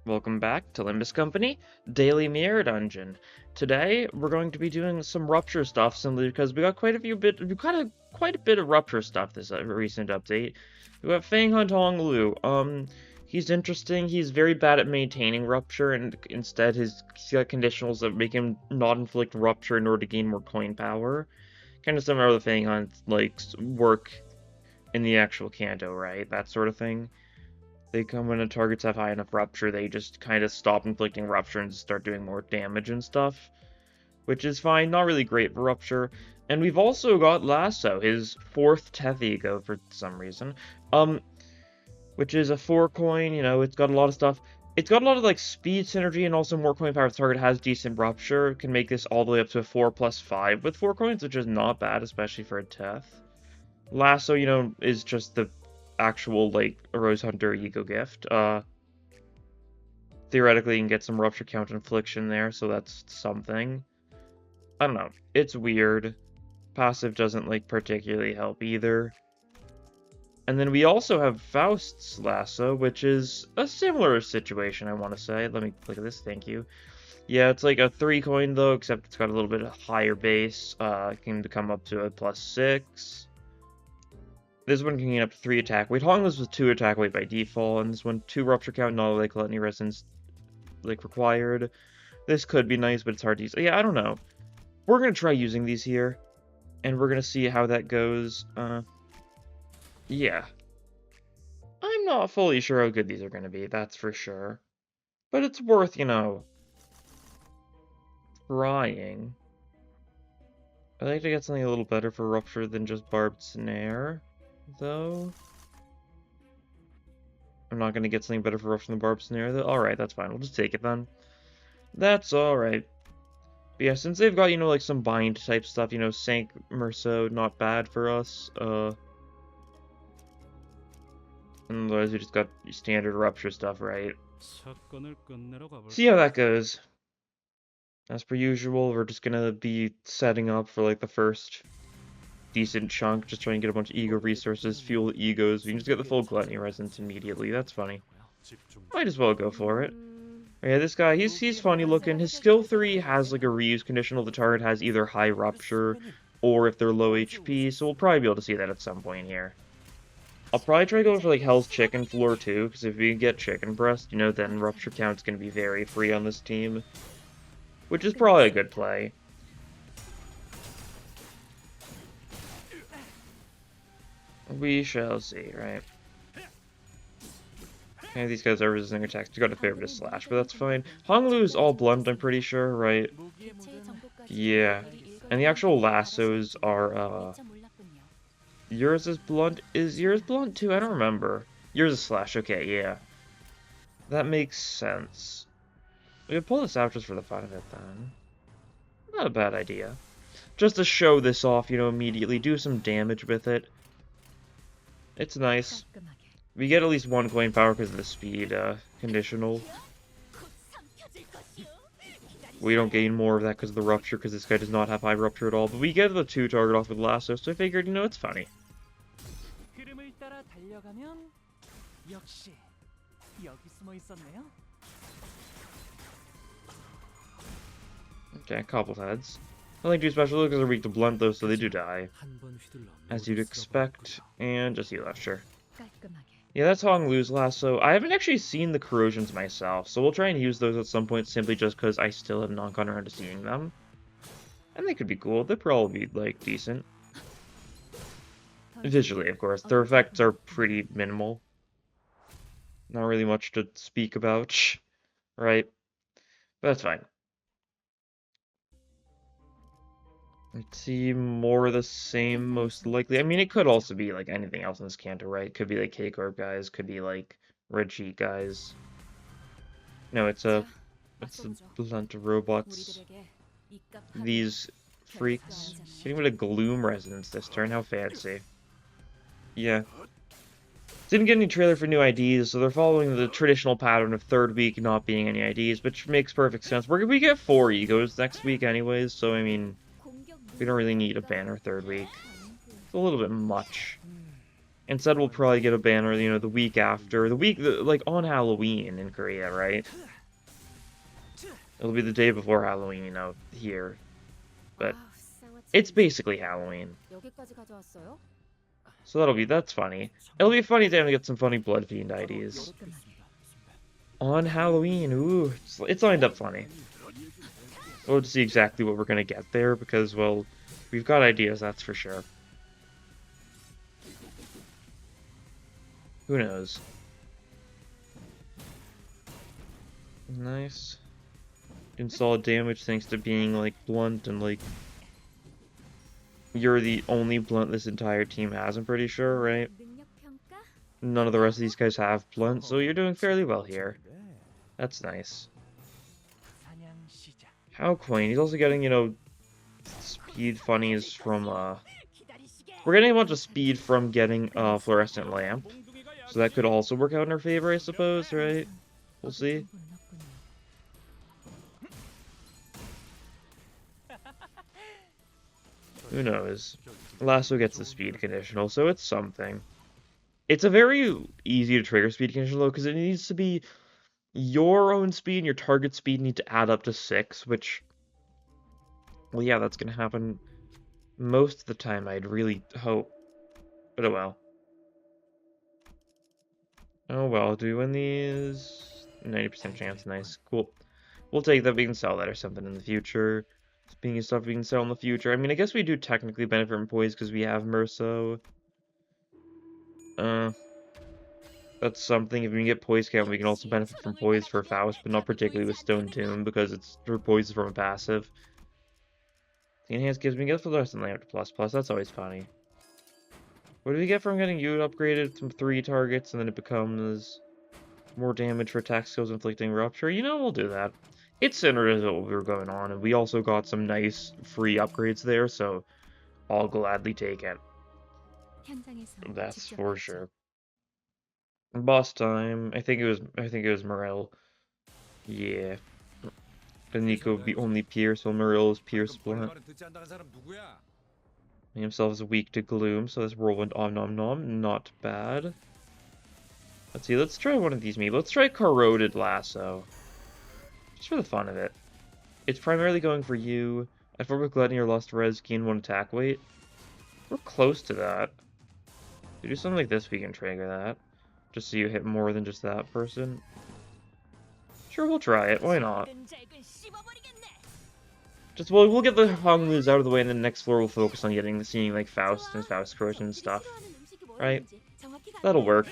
Welcome back to Limbus Company, Daily Mirror Dungeon. Today, we're going to be doing some rupture stuff simply because we got quite a bit of rupture stuff this recent update. We got Fang Hunt Hong Lu. He's interesting. He's very bad at maintaining rupture, and instead he's got conditionals that make him not inflict rupture in order to gain more coin power. Kind of similar to the Fang Hunt work in the actual Kanto, right? That sort of thing. They come when the targets have high enough rupture, they just kind of stop inflicting rupture and start doing more damage and stuff. Which is fine, not really great for rupture. And we've also got Lasso, his fourth Teth E.G.O for some reason. Which is a 4 coin, it's got a lot of stuff. It's got a lot of like speed synergy and also more coin power if the target has decent rupture. Can make this all the way up to a 4+5 with 4 coins, which is not bad, especially for a Teth. Lasso, is just the actual, like, a Rose Hunter E.G.O gift. Theoretically, you can get some Rupture Count Infliction there, so that's something. I don't know. It's weird. Passive doesn't, like, particularly help either. And then we also have Faust's Lasso, which is a similar situation, I want to say. Let me look at this, thank you. Yeah, it's like a 3 coin, though, except it's got a little bit of higher base. It can come up to a +6. This one can gain up to 3 attack weight. Hong was with 2 attack weight by default, and this one 2 rupture count, not like gluttony resistance like required. This could be nice, but it's hard to use. Yeah, I don't know. We're gonna try using these here, and we're gonna see how that goes. Yeah. I'm not fully sure how good these are gonna be, that's for sure. But it's worth, trying. I'd like to get something a little better for rupture than just barbed snare, though. I'm not going to get something better for Rush than the Barb Snare, though. Alright, that's fine. We'll just take it then. That's alright. But yeah, since they've got, like some bind type stuff, Sank Merceau, not bad for us. And otherwise we just got standard Rupture stuff, right? See how that goes. As per usual, we're just gonna be setting up for, like, the first decent chunk, just trying to get a bunch of E.G.O resources, fuel E.G.Os. We can just get the full Gluttony Resonance immediately. That's funny. Might as well go for it. Yeah, this guy, he's funny looking. His skill 3 has like a reuse conditional. The target has either high rupture or if they're low HP, so we'll probably be able to see that at some point here. I'll probably try to go for like Hell's Chicken Floor too, because if we get Chicken Breast, then rupture count's gonna be very free on this team. Which is probably a good play. We shall see, right? Okay, these guys are resisting attacks. You got a favor to slash, but that's fine. Honglu's all blunt, I'm pretty sure, right? Yeah. And the actual lassos are, yours is blunt? Is yours blunt too? I don't remember. Yours is slash, okay, yeah. That makes sense. We could pull this out just for the fun of it, then. Not a bad idea. Just to show this off, immediately. Do some damage with it. It's nice. We get at least 1 coin power because of the speed conditional. We don't gain more of that because of the rupture, because this guy does not have high rupture at all. But we get the 2 target off with Lasso, so I figured, it's funny. Okay, couple heads. Nothing too special because they're weak to blunt though, so they do die. As you'd expect. And just heal that, sure. Yeah, that's Hong Lu's Lasso. I haven't actually seen the corrosions myself, so we'll try and use those at some point simply just because I still have not gone around to seeing them. And they could be cool. They'd probably be, like, decent. Visually, of course. Their effects are pretty minimal. Not really much to speak about, right? But that's fine. Let's see, more of the same, most likely. I mean, it could also be, like, anything else in this Kanto, right? It could be, like, K-Corp guys, could be, like, Red Sheet guys. No, it's the blunt robots. These freaks. Getting rid of Gloom Resonance this turn, how fancy. Yeah. Didn't get any trailer for new IDs, so they're following the traditional pattern of third week not being any IDs, which makes perfect sense. We get 4 E.G.Os next week anyways, so, I mean... We don't really need a banner third week. It's a little bit much. Instead, we'll probably get a banner, you know, the week after, like on Halloween in Korea, right? It'll be the day before Halloween out here, but it's basically Halloween. So that's funny. It'll be funny to get some funny Bloodfiend IDs. On Halloween, ooh, it's lined up funny. We'll see exactly what we're gonna get there, because, well, we've got ideas, that's for sure. Who knows? Nice. Install damage thanks to being, like, blunt, and, like, you're the only blunt this entire team has, I'm pretty sure, right? None of the rest of these guys have blunt, so you're doing fairly well here. That's nice. How quaint. He's also getting, you know, speed funnies from, we're getting a bunch of speed from getting a fluorescent lamp. So that could also work out in our favor, I suppose, right? We'll see. Who knows? Lasso gets the speed conditional, so it's something. It's a very easy to trigger speed conditional, though, because it needs to be your own speed and your target speed need to add up to 6, which... Well, yeah, that's gonna happen most of the time, I'd really hope. But oh well. Oh well, do we win these? 90% chance, nice. Cool. We'll take that, we can sell that or something in the future. Speaking of stuff we can sell in the future, I mean, I guess we do technically benefit from poise because we have Merso. That's something. If we can get poise count, we can also benefit from poise for Faust, but not particularly with Stone Tomb because it's poise from a passive. The enhanced gives me get for the rest of the lamp to ++. That's always funny. What do we get from getting you upgraded to 3 targets and then it becomes more damage for attack skills inflicting rupture? You know, we'll do that. It's synergies what we were going on, and we also got some nice free upgrades there, so I'll gladly take it. That's for sure. Boss time. I think it was Morel. Yeah. And Nico would be only Pierce, so Morel is Pierce blunt. He himself is weak to gloom, so this whirlwind om nom nom, not bad. Let's see, let's try one of these maybe. Let's try corroded lasso. Just for the fun of it. It's primarily going for you. At 4 with Gluttony or Lost Res, gain 1 attack weight. We're close to that. If we do something like this, we can trigger that. Just so you hit more than just that person. Sure, we'll try it. Why not? Just, well, we'll get the Hong moves out of the way, and then the next floor we'll focus on seeing, like, Faust and Faust corrosion and stuff. Right? That'll work.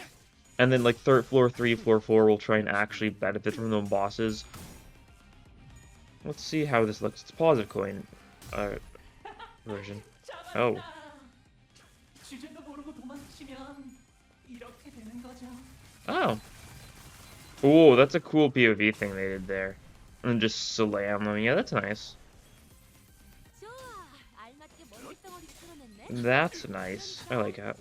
And then, like, floor 3, floor 4, we'll try and actually benefit from the bosses. Let's see how this looks. It's positive coin version. Oh. Oh. Ooh, that's a cool POV thing they did there. And just slam them. Yeah, that's nice. That's nice. I like that.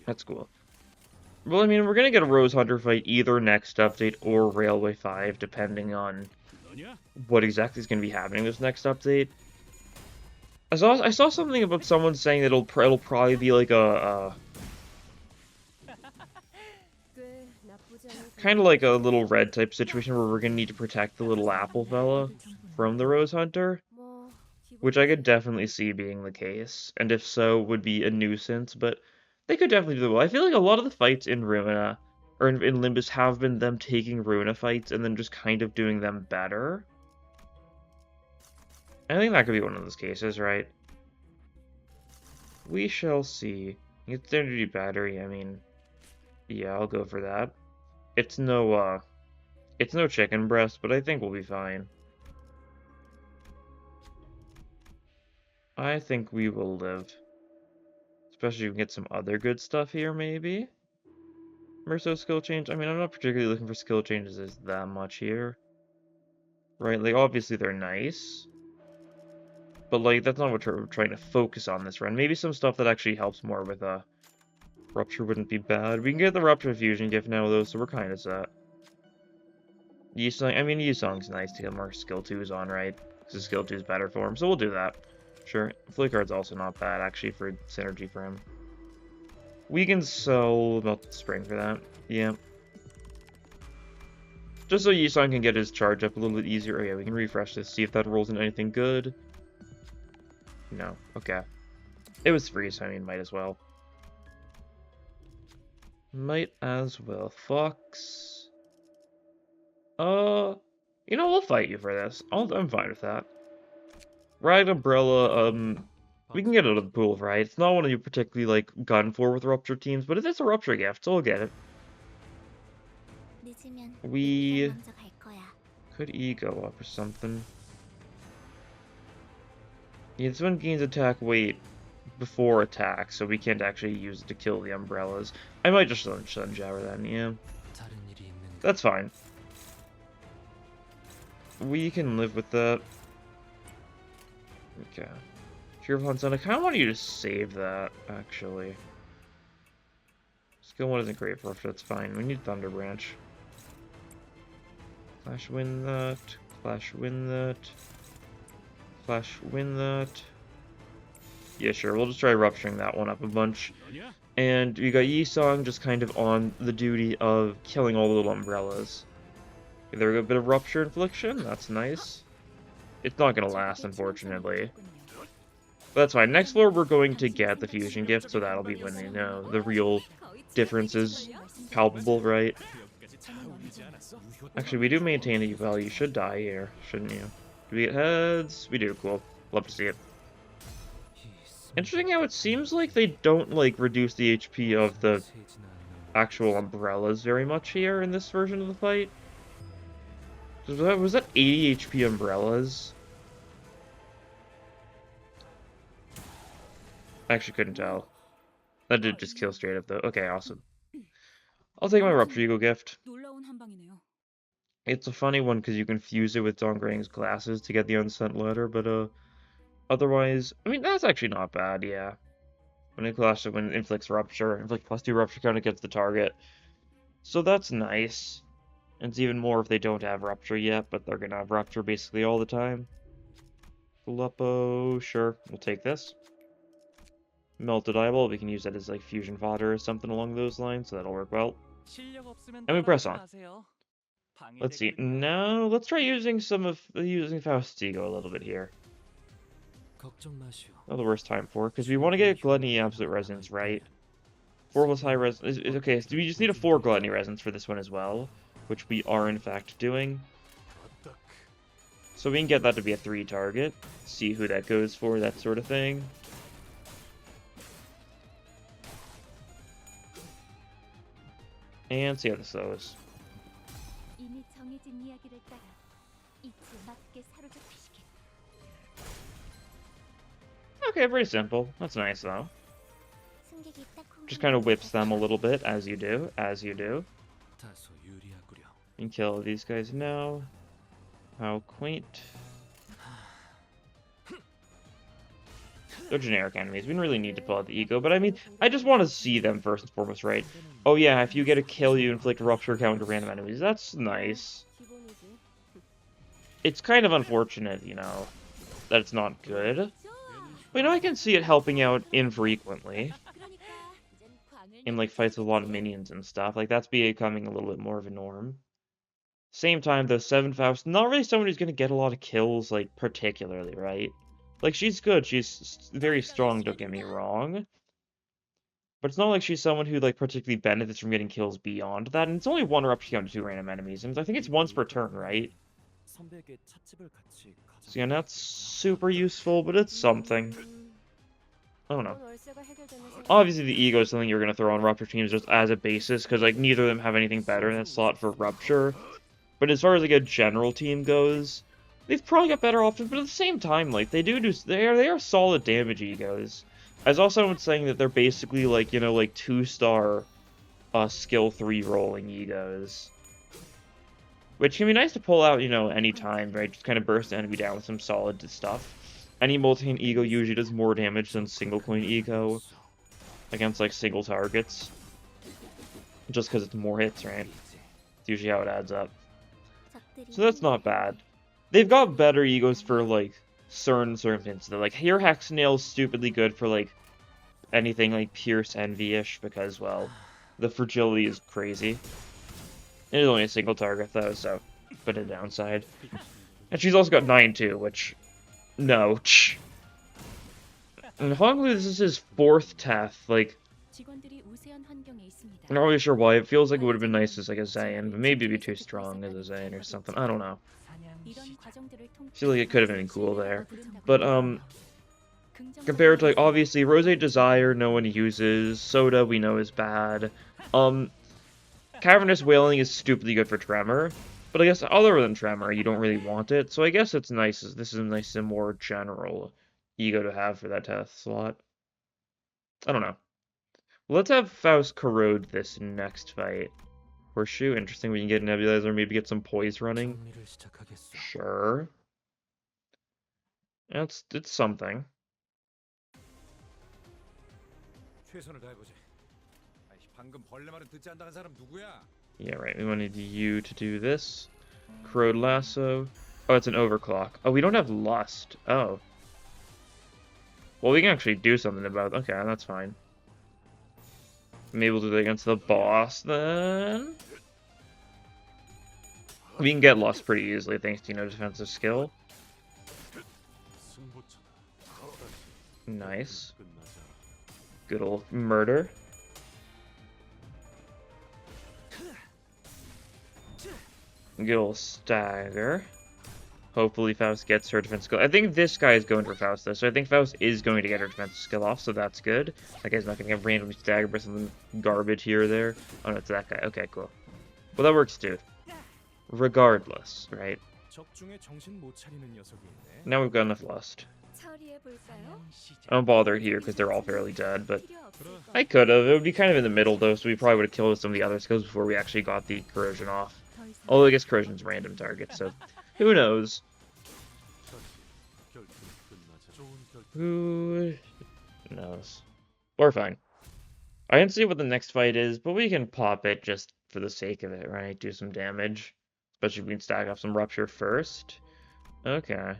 That's cool. Well, I mean, we're gonna get a Rose Hunter fight either next update or Railway 5, depending on what exactly is gonna be happening this next update. I saw something about someone saying that it'll probably be like a kind of like a little red type situation where we're gonna need to protect the little apple fella from the Rose Hunter, which I could definitely see being the case, and if so, would be a nuisance, but they could definitely do well. I feel like a lot of the fights in Ruina, or in Limbus, have been them taking Ruina fights and then just kind of doing them better. I think that could be one of those cases, right? We shall see. It's energy battery, I mean, yeah, I'll go for that. It's no chicken breast, but I think we'll be fine. I think we will live. Especially if we can get some other good stuff here, maybe? Merso skill change? I mean, I'm not particularly looking for skill changes that much here. Right, like, obviously they're nice. But, like, that's not what we're trying to focus on this run. Maybe some stuff that actually helps more with, Rupture wouldn't be bad. We can get the Rupture Fusion gift now, though, so we're kind of set. Yi-Song, I mean, Yi-Song's nice to get more skill 2s on, right? Because skill 2 is better for him, so we'll do that. Sure. Flea card's also not bad, actually, for synergy for him. We can sell Melted Spring for that. Yeah. Just so Yi-San can get his charge up a little bit easier. Oh yeah, we can refresh this, see if that rolls into anything good. No. Okay. It was free, so I mean, might as well. Might as well. Fox. You know, we'll fight you for this. I'm fine with that. Ride Umbrella, we can get it out of the pool, right? It's not one of you particularly, like, gun for with Rupture teams, but if it's a Rupture gift, so we'll get it. We could E.G.O up or something. Yeah, this one gains attack weight before attack, so we can't actually use it to kill the umbrellas. I might just Sun Shower then, yeah. That's fine. We can live with that. Okay. Fearful Hunt Sun, I kind of want you to save that, actually. Skill 1 isn't great for us, that's fine. We need Thunder Branch. Clash win that. Clash win that. Clash win that. Yeah, sure. We'll just try rupturing that one up a bunch. And we got Yi-Song just kind of on the duty of killing all the little umbrellas. Okay, there we go. A bit of rupture infliction. That's nice. It's not going to last, unfortunately. But that's fine. Next floor, we're going to get the fusion gift, so that'll be when they know the real difference is palpable, right? Actually, we do maintain that you should die here, shouldn't you? Do we get heads? We do. Cool. Love to see it. Interesting how it seems like they don't, like, reduce the HP of the actual umbrellas very much here in this version of the fight. Was that 80 HP umbrellas? I actually couldn't tell. That did just kill straight up, though. Okay, awesome. I'll take my Rupture E.G.O gift. It's a funny one because you can fuse it with Dongrang's glasses to get the unsent letter, but, otherwise, I mean, that's actually not bad, yeah. When it inflicts Rupture, inflict +2 Rupture count against the target. So that's nice. And it's even more if they don't have Rupture yet, but they're gonna have Rupture basically all the time. Glupo, sure, we'll take this. Melted Eyeball, we can use that as like fusion fodder or something along those lines, so that'll work well. And we press on. Let's see. Now, let's try using Faust's E.G.O a little bit here. Not the worst time for it, because we want to get Gluttony Absolute Resonance, right? 4 plus high resonance is okay, so we just need a 4 Gluttony Resonance for this one as well, which we are in fact doing. So we can get that to be a 3 target, see who that goes for, that sort of thing. And see how this goes. Okay, pretty simple. That's nice, though. Just kind of whips them a little bit, as you do. And kill these guys now. How quaint. They're generic enemies. We didn't really need to pull out the E.G.O, but I mean, I just want to see them first and foremost, right? Oh yeah, if you get a kill, you inflict rupture count to random enemies. That's nice. It's kind of unfortunate, you know, that it's not good. But, you know, I can see it helping out infrequently. In, like, fights with a lot of minions and stuff. Like, that's becoming a little bit more of a norm. Same time, though, 7 Faust, not really someone who's going to get a lot of kills, like, particularly, right? Like, she's good. She's very strong, don't get me wrong. But it's not like she's someone who, like, particularly benefits from getting kills beyond that. And it's only 1 rupture count to 2 random enemies. And I think it's once per turn, right? So, yeah, not super useful, but it's something. I don't know. Obviously, the E.G.O is something you're going to throw on Rupture teams just as a basis, because, like, neither of them have anything better in that slot for Rupture. But as far as, like, a general team goes, they've probably got better options, but at the same time, like, they are solid damage E.G.Os. As also I'm saying that they're basically, like, you know, like, 2-star, skill 3 rolling E.G.Os. Which can be nice to pull out, you know, anytime, right? Just kind of burst the enemy down with some solid stuff. Any multi-coin E.G.O usually does more damage than single-coin E.G.O against, like, single targets. Just because it's more hits, right? It's usually how it adds up. So that's not bad. They've got better E.G.Os for, like, certain hints. That like here Hexnail's stupidly good for like anything like Pierce Envy-ish because well, the fragility is crazy. It is only a single target though, so bit of downside. And she's also got 9 too, which no. And Honglu, this is his 4th Teth. Like, I'm not really sure why. It feels like it would have been nice as like a Zayn, but maybe it'd be too strong as a Zayn or something. I don't know. I feel like it could have been cool there. But, compared to, like, obviously, Rose Desire, no one uses. Soda, we know is bad. Cavernous Wailing is stupidly good for Tremor. But I guess other than Tremor, you don't really want it. So I guess it's nice. This is a nice and more general E.G.O to have for that test slot. I don't know. Let's have Faust corrode this next fight. Horseshoe, interesting. We can get Nebulizer, maybe get some poise running. Sure. It's something. Yeah, right. We wanted you to do this. Corrode Lasso. Oh, it's an overclock. Oh, we don't have Lust. Oh. Well, we can actually do something about it. Okay, that's fine. Maybe we'll do that against the boss, then. We can get Lust pretty easily, thanks to, defensive skill. Nice. Good old murder. Good old stagger. Hopefully Faust gets her defense skill. I think this guy is going for Faust, though, so I think Faust is going to get her defensive skill off, so that's good. That guy's not going to get randomly staggered by something garbage here or there. Oh, no, it's that guy. Okay, cool. Well, that works, too. Regardless, right? Now we've got enough Lust. I don't bother here because they're all fairly dead, but I could have. It would be kind of in the middle, though, so we probably would have killed some of the other skills before we actually got the corrosion off. Although I guess corrosion's random target, so who knows? Who knows? We're fine. I didn't see what the next fight is, but we can pop it just for the sake of it, right? Do some damage. Especially if we can stack up some rupture first. Okay.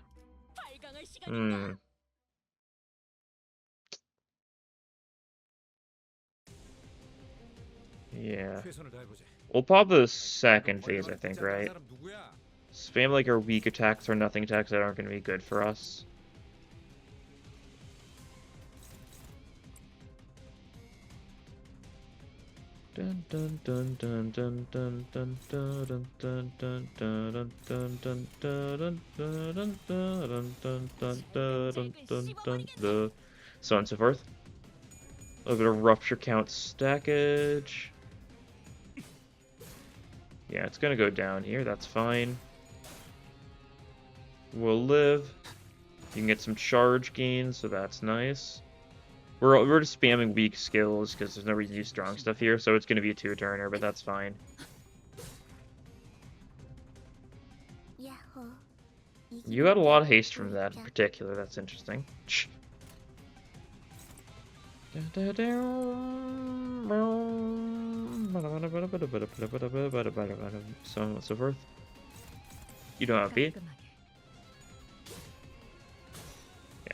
Yeah. We'll pop the second phase, I think, right? Spam like our weak attacks or nothing attacks that aren't going to be good for us. Dun dun dun dun dun dun dun dun dun dun dun dun dun dun dun dun dun, so on and so forth. A little bit of rupture count stackage. Yeah, it's gonna go down here, that's fine. We'll live. You can get some charge gains, so that's nice. We're just spamming weak skills because there's no reason to use strong stuff here, so it's going to be a 2-turner, but that's fine. You got a lot of haste from that in particular, that's interesting. So on and so forth. You don't have beat.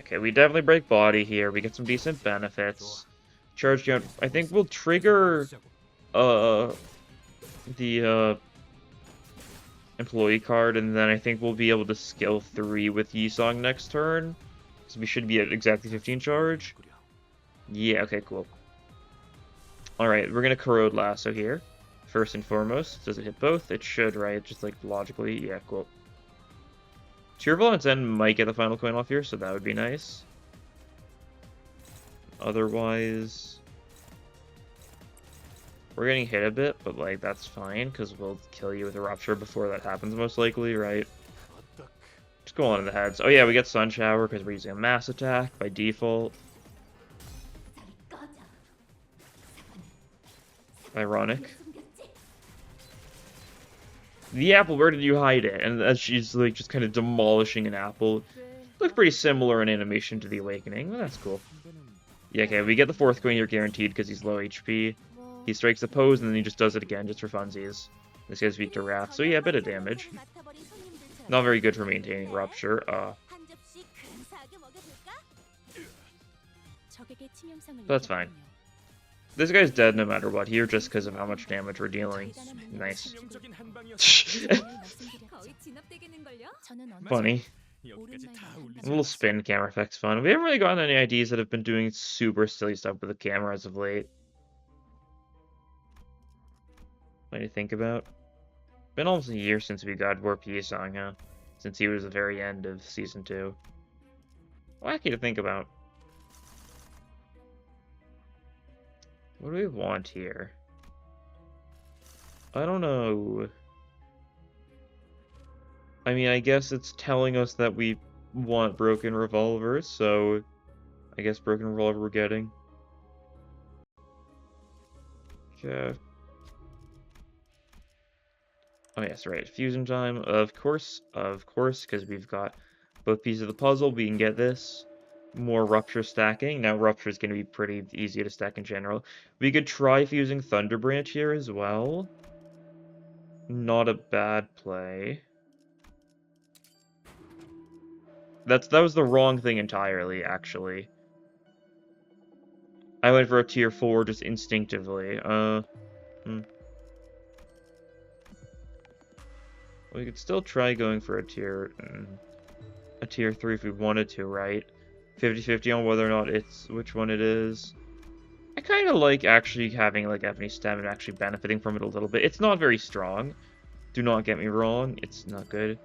Okay, we definitely break body here. We get some decent benefits. Charge count. I think we'll trigger the employee card, and then I think we'll be able to skill 3 with Yi-Song next turn. So we should be at exactly 15 charge. Yeah, okay, cool. Alright, we're gonna corrode Lasso here. First and foremost. Does it hit both? It should, right? Just like logically. Yeah, cool. Cheerful and Zen might get the final coin off here, so that would be nice. Otherwise, we're getting hit a bit, but like that's fine because we'll kill you with a rupture before that happens, most likely, right? Just go on in the heads. Oh yeah, we get Sun Shower because we're using a mass attack by default. Ironic. The apple, where did you hide it? And as she's like just kind of demolishing an apple. Looks pretty similar in animation to the Awakening, but that's cool. Yeah, okay, we get the 4th coin here guaranteed because he's low HP. He strikes the pose and then he just does it again just for funsies. This guy's weak to Wrath, so yeah, a bit of damage. Not very good for maintaining Rupture. That's fine. This guy's dead no matter what here, just because of how much damage we're dealing. Nice. Funny. A little spin camera effect's fun. We haven't really gotten any IDs that have been doing super silly stuff with the camera as of late. What do you think about? Been almost a year since we got Warp Yi-song, huh? Since he was the very end of Season 2. Wacky to think about. What do we want here? I don't know. I mean, I guess it's telling us that we want Broken Revolvers, so I guess Broken Revolver we're getting. Okay. Oh yes, right. Fusion time, of course, because we've got both pieces of the puzzle. We can get this. More Rupture stacking. Now Rupture is going to be pretty easy to stack in general. We could try fusing Thunder Branch here as well. Not a bad play. That was the wrong thing entirely, actually. I went for a tier 4 just instinctively. We could still try going for a tier 3 if we wanted to, right? 50-50 on whether or not it's which one it is. I kind of like actually having like Ebony Stem and actually benefiting from it a little bit. It's not very strong. Do not get me wrong. It's not good.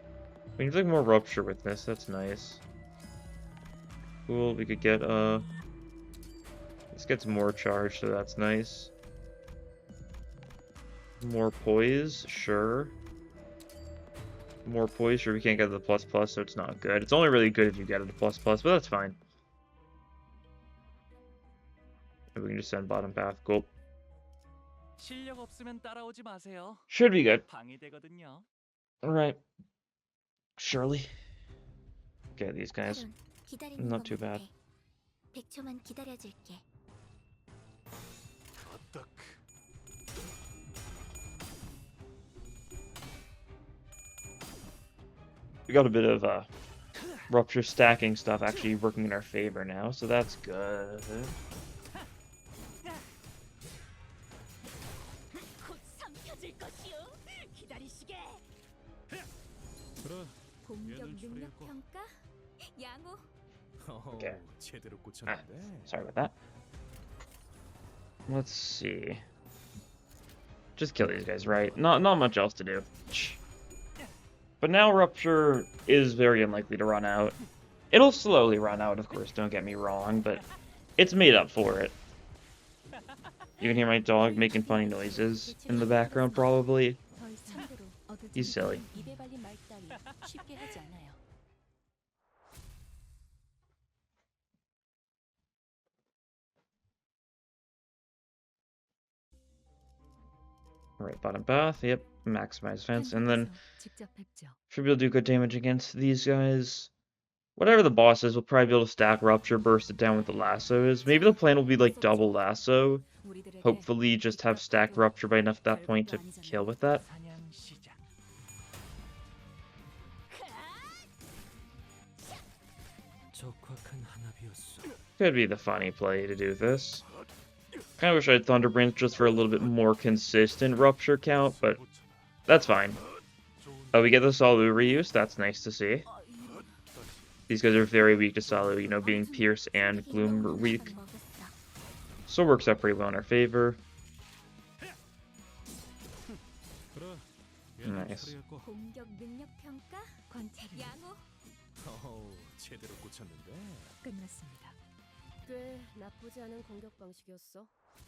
We need like more Rupture with this. That's nice. Cool. We could get this gets more charge, so that's nice. More Poise, sure. More Poise, sure. We can't get the ++, so it's not good. It's only really good if you get it the ++, but that's fine. And we can just send bottom path. Cool. Should be good. Alright. Surely. Okay, these guys. Not too bad. We got a bit of Rupture stacking stuff actually working in our favor now, so that's good. Okay. Sorry about that. Let's see. Just kill these guys, right? Not much else to do. But now Rupture is very unlikely to run out. It'll slowly run out, of course, don't get me wrong, but it's made up for it. You can hear my dog making funny noises in the background, probably. He's silly. Alright, bottom path, yep, maximize fence, and then should be able to do good damage against these guys. Whatever the boss is, we'll probably be able to stack Rupture, burst it down with the lassos. Maybe the plan will be like double lasso. Hopefully just have stacked Rupture by enough at that point to kill with that. Could be the funny play to do this. Kinda wish I had Thunder Branch just for a little bit more consistent Rupture count, but that's fine. Oh, we get the Salu reuse, that's nice to see. These guys are very weak to Salu, you know, being Pierce and Gloom are weak. So it works out pretty well in our favor. Nice.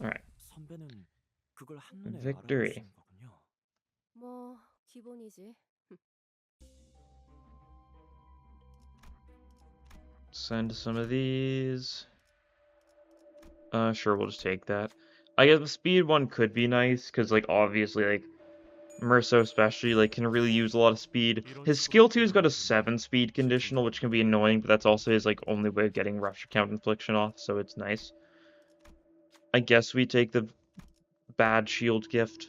Alright. Victory. Send some of these. Sure, we'll just take that. I guess the speed one could be nice, because, like, obviously, like, Merso especially, like, can really use a lot of speed. His skill 2's got a 7 speed conditional, which can be annoying, but that's also his, like, only way of getting Rupture count infliction off, so it's nice. I guess we take the bad shield gift.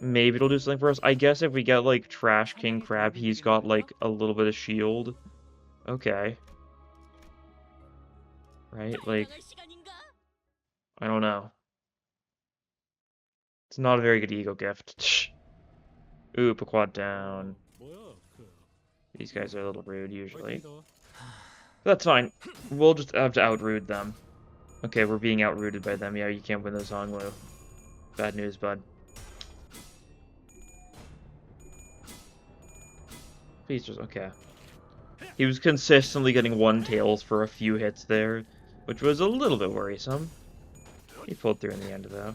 Maybe it'll do something for us. I guess if we get, like, Trash King Crab, he's got, like, a little bit of shield. Okay. Right, like, I don't know. It's not a very good ego gift. Oop, a quad down. These guys are a little rude usually. That's fine. We'll just have to outroot them. Okay, we're being outrooted by them. Yeah, you can't win those Honglu. Bad news, bud. Please just... okay. He was consistently getting one tails for a few hits there, which was a little bit worrisome. He pulled through in the end, though.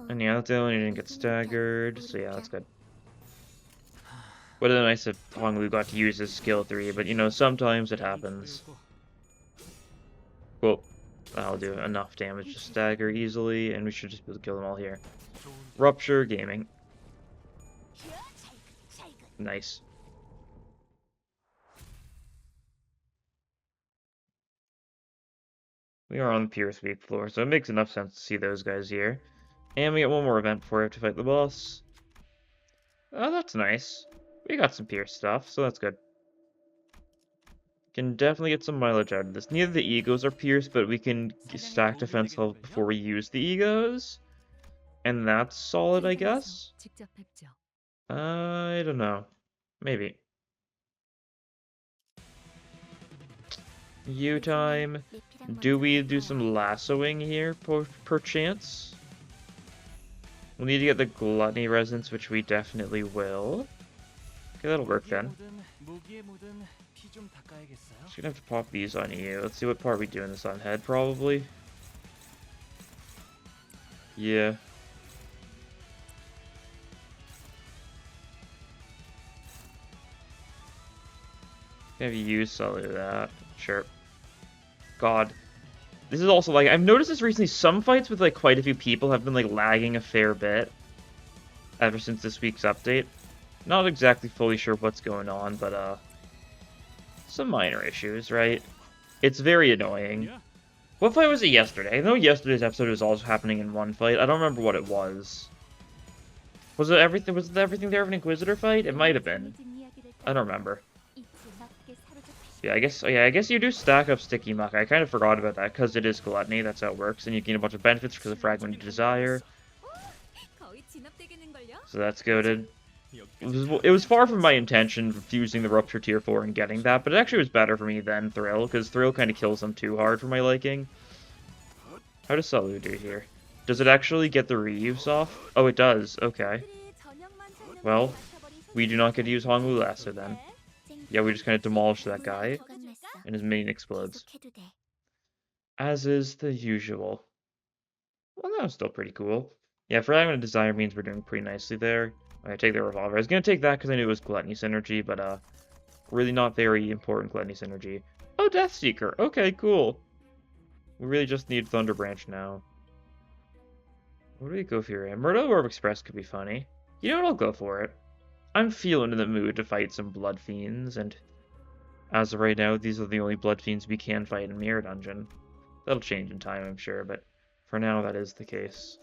And yeah, that's the only one who didn't get staggered, so yeah, that's good. Would have been nice if Honglu got to use his skill 3, but you know, sometimes it happens. Well, that'll do enough damage to stagger easily, and we should just be able to kill them all here. Rupture gaming. Nice. We are on the Pierce weak floor, so it makes enough sense to see those guys here. And we get one more event before we have to fight the boss. Oh, that's nice. We got some Pierce stuff, so that's good. Can definitely get some mileage out of this. Neither the E.G.Os are Pierce, but we can stack defense health before we use the E.G.Os. And that's solid, I guess? I don't know. Maybe. U time. Do we do some lassoing here, perchance? We'll need to get the gluttony resonance, which we definitely will. Okay, that'll work then. Just gonna have to pop these on you. Let's see what part we doing this on head, probably. Yeah. Have you used solely that? Sure. God. This is also like, I've noticed this recently, some fights with like quite a few people have been like lagging a fair bit ever since this week's update. Not exactly fully sure what's going on, but some minor issues, right? It's very annoying. Yeah. What fight was it yesterday? I know yesterday's episode was also happening in one fight. I don't remember what it was. Was it everything there of an Inquisitor fight? It might have been. I don't remember. Yeah, I guess you do stack up Sticky Muck. I kind of forgot about that because it is Gluttony. That's how it works, and you gain a bunch of benefits because of Fragment of Desire. So that's goated. It was far from my intention of using the Rupture tier 4 and getting that, but it actually was better for me than Thrill, because Thrill kind of kills them too hard for my liking. How does Salu do here? Does it actually get the reuse off? Oh, it does. Okay. Well, we do not get to use Honglu Lasso then. Yeah, we just kind of demolish that guy, and his minion explodes. As is the usual. Well, that was still pretty cool. Yeah, Fragment of Desire means we're doing pretty nicely there. I take the revolver. I was gonna take that because I knew it was Gluttony synergy, but really not very important Gluttony synergy. Oh, Death Seeker. Okay, cool. We really just need Thunder Branch now. What do we go for here? Murder Orb Express could be funny. You know what? I'll go for it. I'm feeling in the mood to fight some Bloodfiends, and as of right now, these are the only Bloodfiends we can fight in Mirror Dungeon. That'll change in time, I'm sure, but for now, that is the case.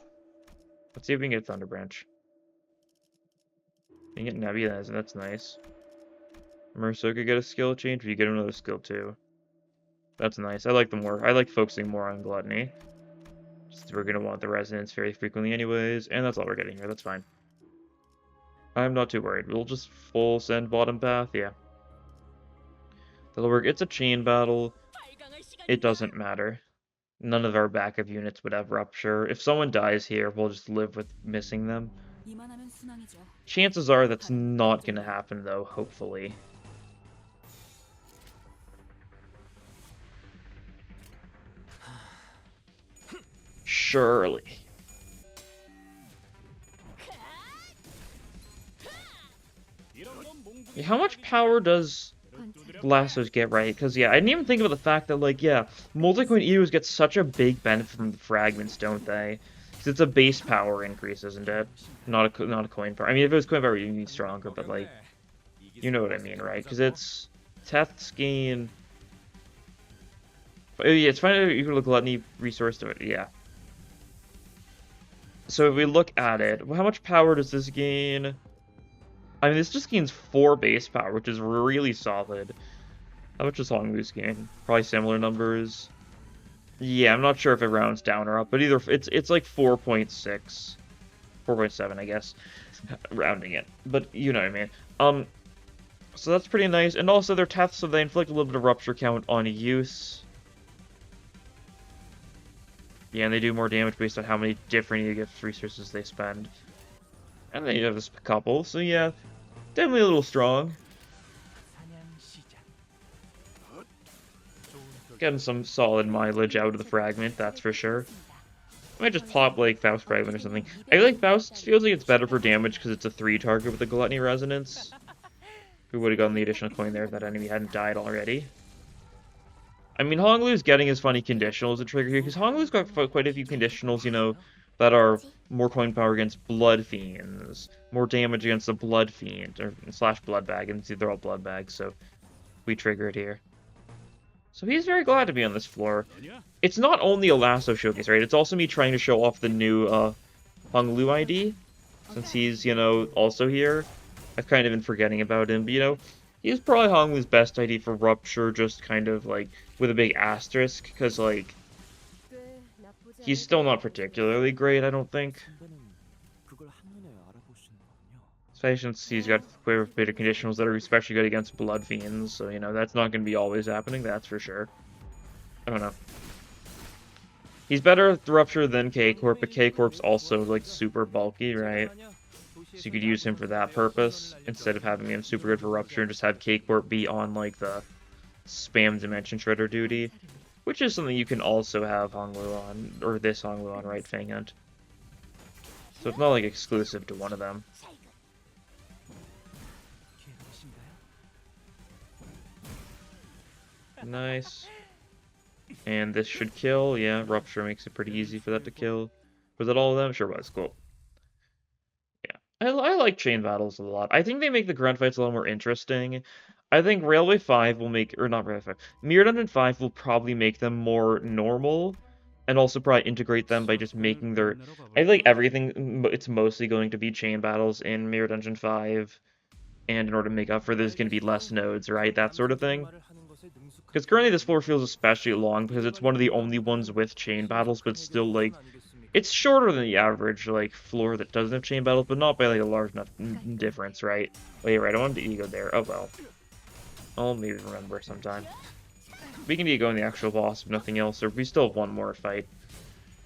Let's see if we can get Thunder Branch. You can get Nebula, that's nice. Mercer could get a skill change, but you get another skill too. That's nice. I like focusing more on Gluttony. Just, we're gonna want the resonance very frequently anyways, and that's all we're getting here, that's fine. I'm not too worried. We'll just full send bottom path, yeah. That'll work. It's a chain battle. It doesn't matter. None of our backup units would have Rupture. If someone dies here, we'll just live with missing them. Chances are that's not going to happen, though, hopefully. Surely. How much power does Lassos get, right? Because, yeah, I didn't even think about the fact that, like, yeah, multi-coin E.G.Os get such a big benefit from the fragments, don't they? Because it's a base power increase, isn't it? Not a coin power. I mean, if it was coin power, you'd be stronger, but, like, you know what I mean, right? Because it's Teth's gain. But, yeah, it's fine if you look Gluttony resource to it, yeah. So if we look at it, how much power does this gain? I mean, this just gains 4 base power, which is really solid. How much does Honglu's gain? Probably similar numbers. Yeah, I'm not sure if it rounds down or up, but either it's like 4.6, 4.7, I guess, rounding it. But you know what I mean. So that's pretty nice. And also their tests, so they inflict a little bit of rupture count on use. Yeah, and they do more damage based on how many different E.G.O resources they spend. And then you have this couple, so yeah, definitely a little strong. Getting some solid mileage out of the fragment, that's for sure. I might just pop like Faust fragment or something. I feel like Faust feels like it's better for damage because it's a 3 target with the Gluttony Resonance. We would have gotten the additional coin there if that enemy hadn't died already. I mean, Honglu's getting his funny conditionals a trigger here, because Honglu's got quite a few conditionals, you know, that are more coin power against Bloodfiends, more damage against the Bloodfiend, or slash Bloodbag, and they're all Bloodbags, so we trigger it here. So he's very glad to be on this floor. It's not only a Lasso showcase, right? It's also me trying to show off the new Honglu ID, since he's, you know, also here. I've kind of been forgetting about him, but, you know, he's probably Honglu's best ID for Rupture, just kind of, like, with a big asterisk, because, like, he's still not particularly great, I don't think. Especially since he's got quite a bit of conditionals that are especially good against Bloodfiends, so, you know, that's not going to be always happening, that's for sure. I don't know. He's better at Rupture than K-Corp, but K-Corp's also, like, super bulky, right? So you could use him for that purpose, instead of having him super good for Rupture and just have K-Corp be on, like, the spam Dimension Shredder duty. Which is something you can also have Honglu on, or this Honglu on, right, Fang Hunt. So it's not, like, exclusive to one of them. Nice. And this should kill, yeah, Rupture makes it pretty easy for that to kill. Was that all of them? Sure was, cool. I like chain battles a lot. I think they make the grunt fights a little more interesting. I think Railway 5 will make, or not Railway 5, Mirror Dungeon 5 will probably make them more normal, and also probably integrate them by just making their, I feel like everything, it's mostly going to be chain battles in Mirror Dungeon 5, and in order to make up for this, there's going to be less nodes, right, that sort of thing. Because currently this floor feels especially long, because it's one of the only ones with chain battles, but still, like, it's shorter than the average, like, floor that doesn't have chain battles, but not by, like, a large enough difference, right? Wait, right, I wanted to E.G.O there. Oh, well. I'll maybe remember sometime. We can E.G.O in the actual boss, if nothing else, or we still have one more fight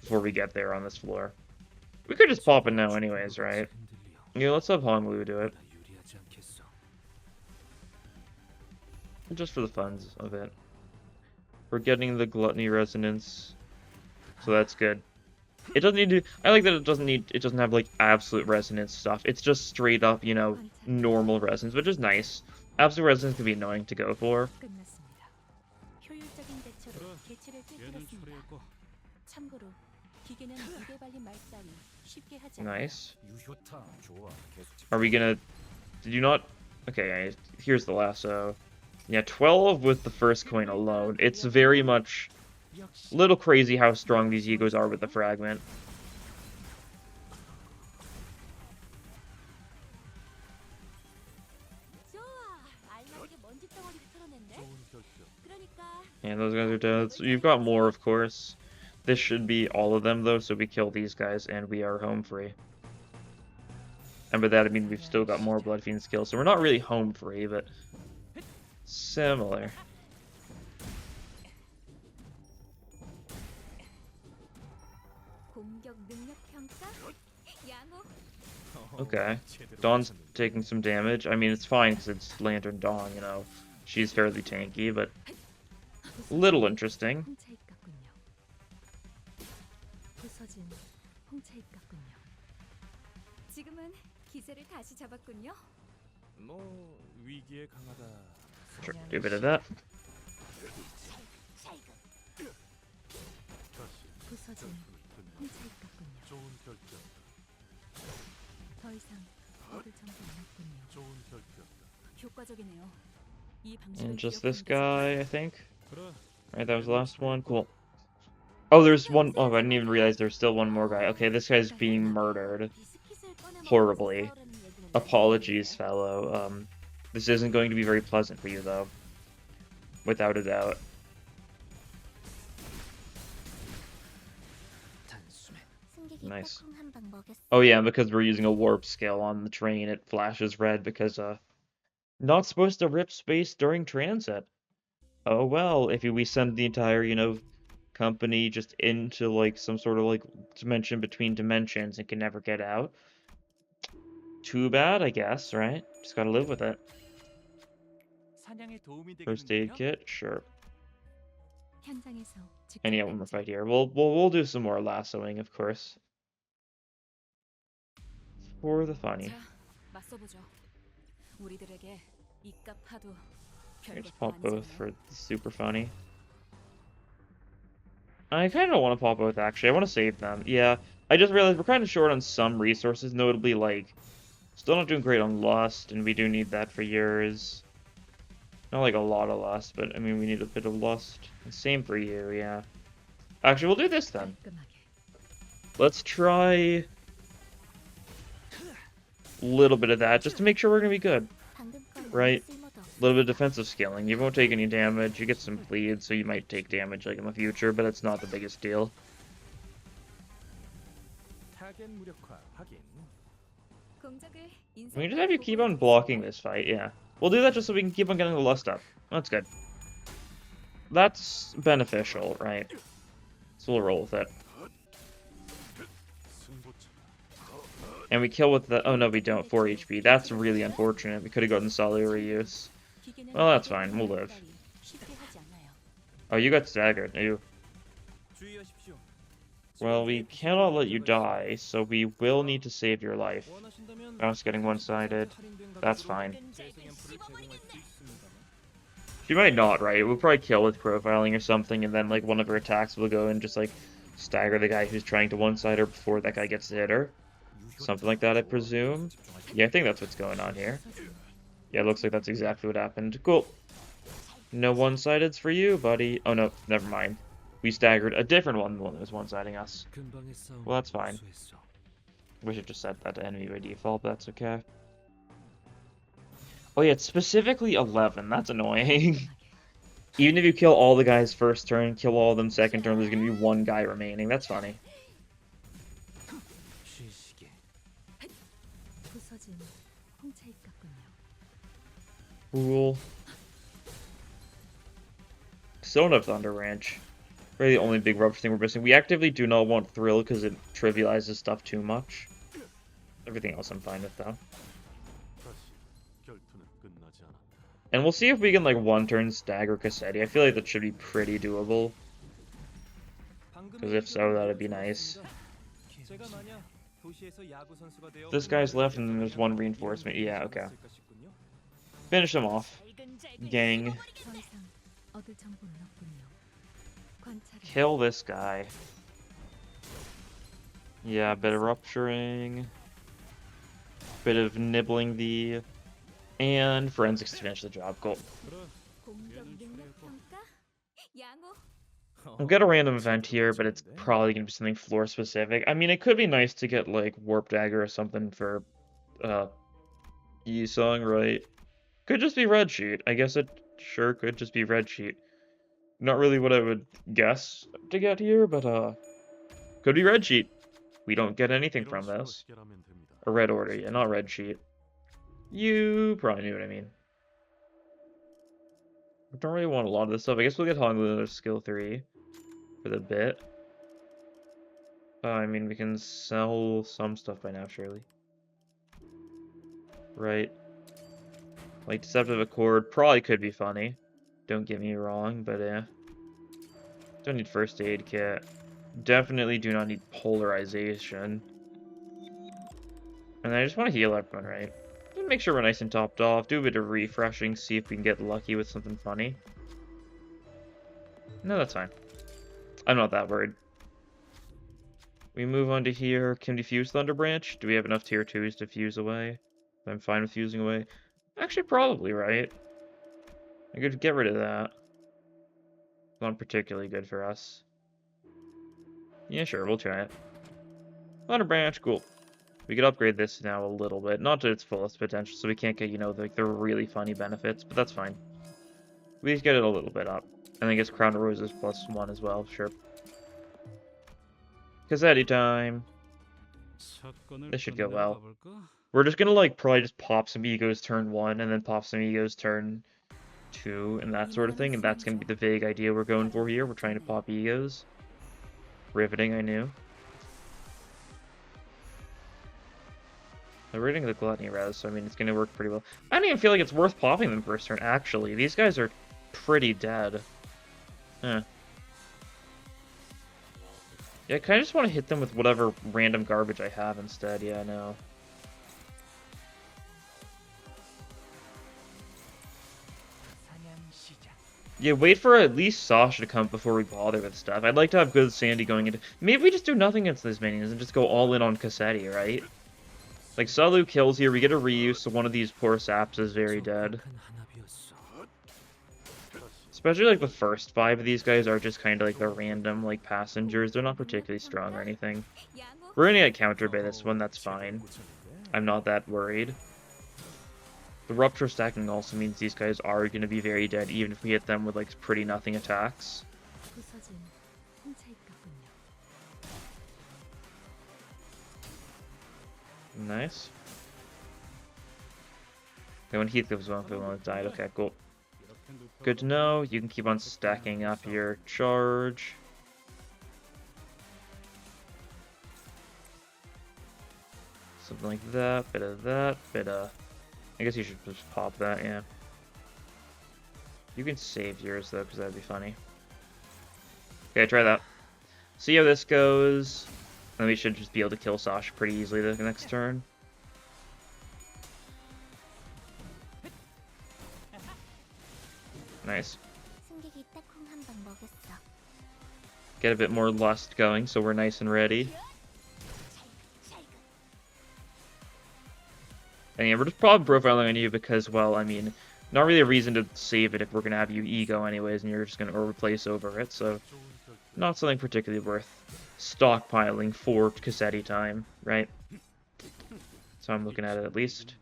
before we get there on this floor. We could just pop it now anyways, right? Yeah, let's have Honglu do it. Just for the funs of it. We're getting the Gluttony Resonance, so that's good. It doesn't need to, I like that it doesn't have, like, absolute resonance stuff. It's just straight up, you know, normal resonance, which is nice. Absolute resonance can be annoying to go for. Nice. Are we gonna, did you not, okay, here's the lasso. Yeah, 12 with the first coin alone. It's very much a little crazy how strong these E.G.Os are with the fragment. And those guys are dead. So you've got more, of course. This should be all of them, though, so we kill these guys, and we are home free. And by that, I mean we've still got more Bloodfiend skills, so we're not really home free, but similar. Okay. Dawn's taking some damage. I mean, it's fine because it's Lantern Dawn, you know. She's fairly tanky, but little interesting. Sure, do a bit of that. And just this guy, I think. Right, that was the last one. Cool. Oh, there's one. Oh, I didn't even realize there's still one more guy. Okay, this guy's being murdered. Horribly. Apologies, fellow. This isn't going to be very pleasant for you, though. without a doubt. Nice. Oh yeah, because we're using a warp scale on the train, it flashes red because not supposed to rip space during transit. Oh well, if we send the entire, company just into like some sort of like dimension between dimensions and can never get out. Too bad, I guess, right? Just gotta live with it. First aid kit, sure. And yeah, one more fight here. We'll do some more lassoing, of course. For the funny. Just pop both for the super funny. I kind of want to pop both, actually. I want to save them. Yeah, I just realized we're kind of short on some resources, notably, like, still not doing great on Lust, and we do need that for yours. Not like a lot of Lust, but, I mean, we need a bit of Lust. And same for you, yeah. Actually, we'll do this, then. Let's try a little bit of that, just to make sure we're going to be good. Right? A little bit of defensive scaling. You won't take any damage. You get some bleed, so you might take damage like in the future, but it's not the biggest deal. We just have you keep on blocking this fight, yeah. We'll do that just so we can keep on getting the Lust up. That's good. That's beneficial, right? So we'll roll with it. And we kill with the... Oh, no, we don't. 4 HP. That's really unfortunate. We could have gotten solid reuse. Well, that's fine. We'll live. Oh, you got staggered. You. Well, we cannot let you die, so we will need to save your life. Mouse getting one-sided. That's fine. She might not, right? We'll probably kill with profiling or something, and then, like, one of her attacks will go and just, like, stagger the guy who's trying to one-side her before that guy gets to hit her. Something like that, I presume. Yeah, I think that's what's going on here. Yeah, it looks like that's exactly what happened. Cool. No one-sideds for you, buddy. Oh, no, never mind. We staggered a different one, the one that was one-siding us. Well, that's fine. We should just set that to enemy by default, but that's okay. Oh, yeah, it's specifically 11. That's annoying. Even if you kill all the guys first turn, kill all of them second turn, there's going to be one guy remaining. That's funny. Cool. Still don't have Thunder Ranch. Really the only big rupture thing we're missing. We actively do not want Thrill because it trivializes stuff too much. Everything else I'm fine with, though. And we'll see if we can, like, one-turn stagger Cassetti. I feel like that should be pretty doable. Because if so, that'd be nice. This guy's left, and then there's one reinforcement. Yeah, okay. Finish him off. Gang. Kill this guy. Yeah, a bit of rupturing. Bit of nibbling the... And forensics to finish the job. Cool. We'll get a random event here, but it's probably going to be something floor specific. I mean, it could be nice to get, like, Warp Dagger or something for E-Song, right? Could just be Red Sheet. I guess it sure could just be Red Sheet. Not really what I would guess to get here, but could be Red Sheet. We don't get anything from this. A Red Order, yeah, not Red Sheet. You probably knew what I mean. We don't really want a lot of this stuff. I guess we'll get Wranglin skill 3 for the bit. I mean, we can sell some stuff by now, surely. Right. Like, Deceptive Accord probably could be funny. Don't get me wrong, but yeah. Don't need first aid kit. Definitely do not need polarization. And I just want to heal everyone, right? Just make sure we're nice and topped off. Do a bit of refreshing, see if we can get lucky with something funny. No, that's fine. I'm not that worried. We move on to here. Can defuse Thunder Branch? Do we have enough tier 2s to fuse away? I'm fine with fusing away. Actually, probably, right? I could get rid of that. Not particularly good for us. Yeah, sure, we'll try it. Thunder Branch, cool. We could upgrade this now a little bit. Not to its fullest potential, so we can't get, you know, the really funny benefits, but that's fine. We just get it a little bit up. And then gets Crown of Roses +1 as well, sure. Cassetti time. This should go well. We're just gonna like probably just pop some E.G.Os turn 1 and then pop some E.G.Os turn 2 and that sort of thing, and that's gonna be the vague idea we're going for here. We're trying to pop E.G.Os. Riveting, I knew. They're reading the Gluttony res, so I mean it's gonna work pretty well. I don't even feel like it's worth popping them first turn, actually. These guys are pretty dead. Huh. Yeah, I kinda just wanna hit them with whatever random garbage I have instead, yeah, I know. Yeah, wait for at least Sasha to come before we bother with stuff. I'd like to have good Sandy going into... Maybe we just do nothing against these minions and just go all in on Cassetti, right? Like, Salu kills here, we get a reuse, so one of these poor saps is very dead. Especially, like, the first 5 of these guys are just kind of like the random, like, passengers. They're not particularly strong or anything. We're gonna get countered by this one, that's fine. I'm not that worried. The rupture stacking also means these guys are going to be very dead, even if we hit them with, like, pretty nothing attacks. Nice. Okay, when Heath goes on, it died. Okay, cool. Good to know. You can keep on stacking up your charge. Something like that, bit of that, bit of... I guess you should just pop that, yeah. You can save yours, though, because that'd be funny. Okay, try that. See how this goes. And we should just be able to kill Sasha pretty easily the next turn. Nice. Get a bit more lust going, so we're nice and ready. And yeah, we're just probably profiling on you because, well, I mean, not really a reason to save it if we're going to have you E.G.O anyways, and you're just going to replace over it, so not something particularly worth stockpiling for Cassetti time, right? So I'm looking at it at least.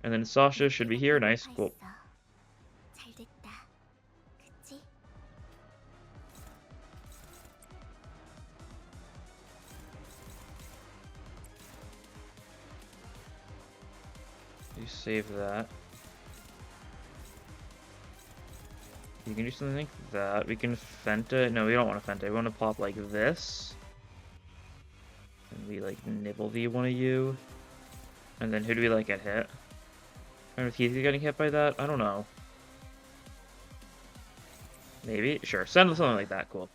And then Sasha should be here. Nice, cool. You save that. You can do something like that. We can Fenta. No, we don't want to Fenta. We want to pop like this. And we like nibble the one of you. And then who do we like get hit? I don't know if he's getting hit by that. I don't know. Maybe? Sure. Send something like that. Cool.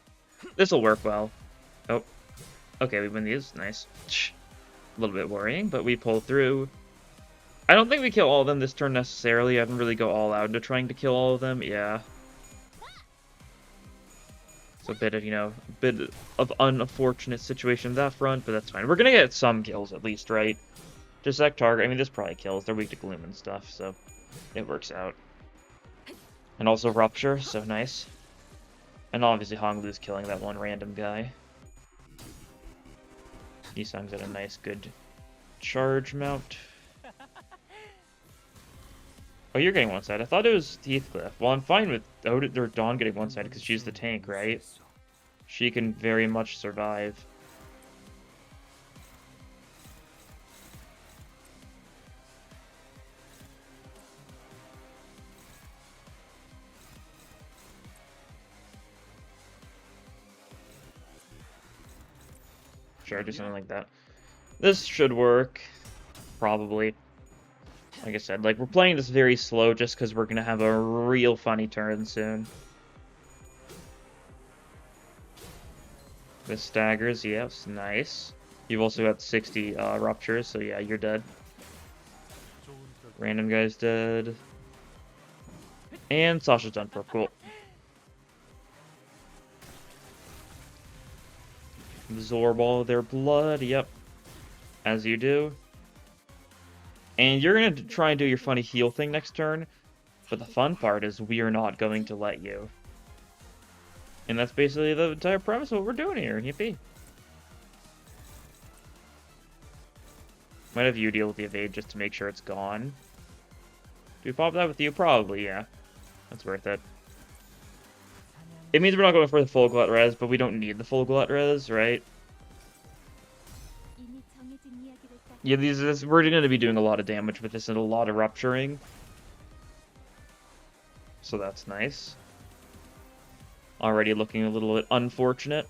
This will work well. Oh. Okay, we win these. Nice. A little bit worrying, but we pull through. I don't think we kill all of them this turn necessarily. I didn't really go all out into trying to kill all of them. Yeah. It's a bit of, you know, a bit of unfortunate situation on that front, but that's fine. We're gonna get some kills at least, right? Just that target. I mean, this probably kills. They're weak to gloom and stuff, so it works out. And also rupture, so nice. And obviously Honglu's killing that one random guy. Yisung's at a nice, good charge mount. Oh, you're getting one side. I thought it was Heathcliff. Well, I'm fine with Odin or Dawn getting one side because she's the tank, right? She can very much survive. Sure, do something like that. This should work. Probably. Like I said, like, we're playing this very slow just because we're going to have a real funny turn soon. This staggers, yes, nice. You've also got 60 ruptures, so yeah, you're dead. Random guy's dead. And Sasha's done for, cool. Absorb all of their blood, yep. As you do. And you're going to try and do your funny heal thing next turn, but the fun part is we are not going to let you. And that's basically the entire premise of what we're doing here, yippee. Might have you deal with the evade just to make sure it's gone. Do we pop that with you? Probably, yeah. That's worth it. It means we're not going for the full glut res, but we don't need the full glut res, right? Yeah, we're going to be doing a lot of damage with this and a lot of rupturing. So that's nice. Already looking a little bit unfortunate.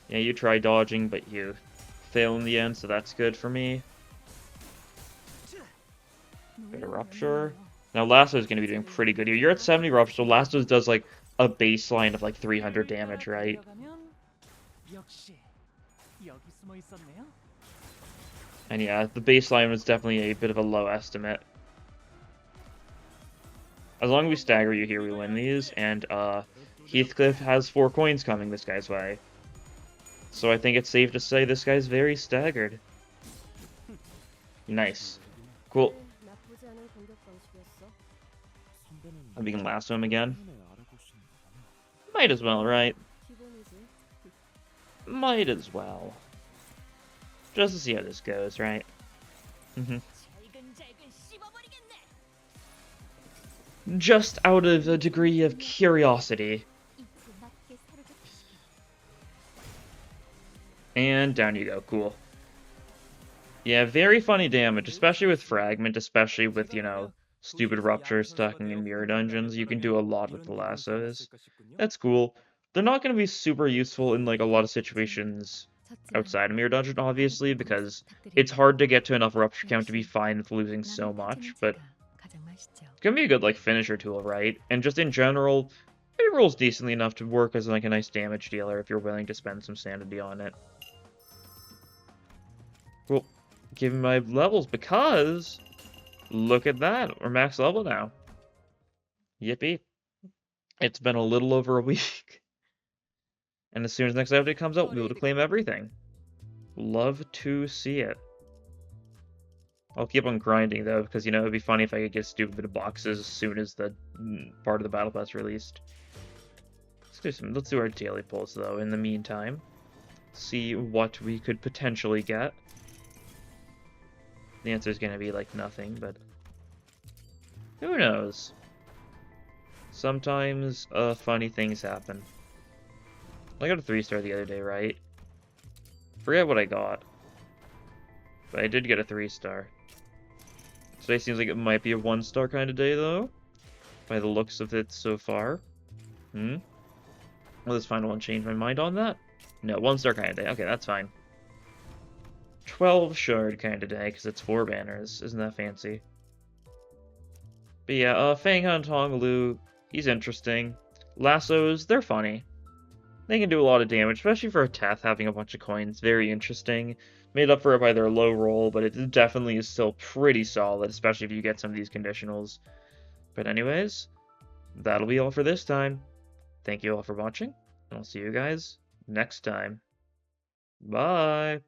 Yeah, you try dodging, but you fail in the end, so that's good for me. Bit of rupture. Now Lasso is going to be doing pretty good here. You're at 70 rupture, so Lasso does like a baseline of like 300 damage, right? And yeah, the baseline was definitely a bit of a low estimate. As long as we stagger you here, we win these, and Heathcliff has 4 coins coming this guy's way. So I think it's safe to say this guy's very staggered. Nice. Cool. We can lasso him again. Might as well, right? Might as well. Just to see how this goes, right? Just out of a degree of curiosity. And down you go, cool. Yeah, very funny damage, especially with Fragment, especially with, you know, stupid Rupture stacking in Mirror Dungeons. You can do a lot with the lassos. That's cool. They're not going to be super useful in, like, a lot of situations outside of Mirror Dungeon, obviously, because it's hard to get to enough Rupture count to be fine with losing so much, but it's going to be a good, like, finisher tool, right? And just in general, it rolls decently enough to work as, like, a nice damage dealer if you're willing to spend some sanity on it. Cool. Give me my levels, because look at that. We're max level now. Yippee. It's been a little over a week. And as soon as the next update comes out, we'll be able to claim everything. Love to see it. I'll keep on grinding, though, because, you know, it'd be funny if I could get a stupid bit of boxes as soon as the part of the Battle Pass released. Let's do our daily pulls, though, in the meantime. See what we could potentially get. The answer is going to be, like, nothing, but who knows? Sometimes, funny things happen. I got a 3-star the other day, right? Forget what I got. But I did get a 3-star. Today seems like it might be a 1-star kind of day, though. By the looks of it so far. Will this final one change my mind on that? No, 1-star kind of day. Okay, that's fine. 12 shard kind of day, because it's 4 banners. Isn't that fancy? But yeah, Fang Han Tonglu, he's interesting. Lassos, they're funny. They can do a lot of damage, especially for a Teth having a bunch of coins. Very interesting. Made up for it by their low roll, but it definitely is still pretty solid, especially if you get some of these conditionals. But anyways, that'll be all for this time. Thank you all for watching, and I'll see you guys next time. Bye!